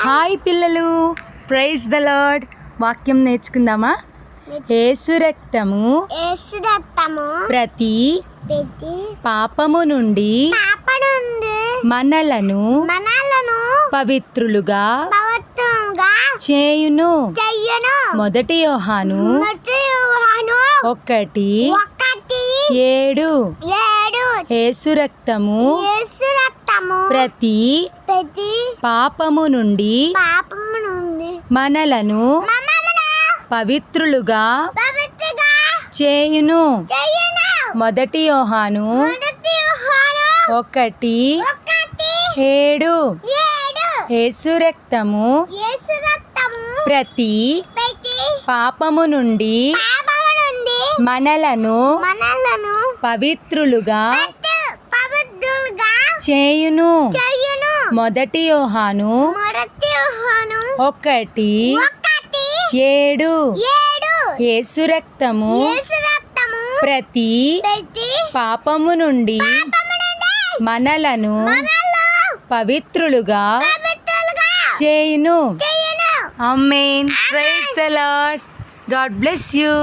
Hi పిల్లలు, praise the lord. వాక్యం నేర్చుకుందామా? యేసు రక్తము ప్రతి పాపము నుండి మనలను పవిత్రులుగా చేయును. మొదటి యోహాను 1:7. యేసు రక్తము ప్రతి పాపము నుండి మనలను పవిత్రులుగా చేయును. మొదటి యోహాను 1:7. యేసు రక్తము ప్రతి పాపము నుండి మనలను పవిత్రులుగా చేయును. మొదటి యోహాను 1:7. యేసు రక్తము ప్రతి పాపము నుండి మనలను పవిత్రులుగా చేయును. Amen. Praise the Lord. God bless you.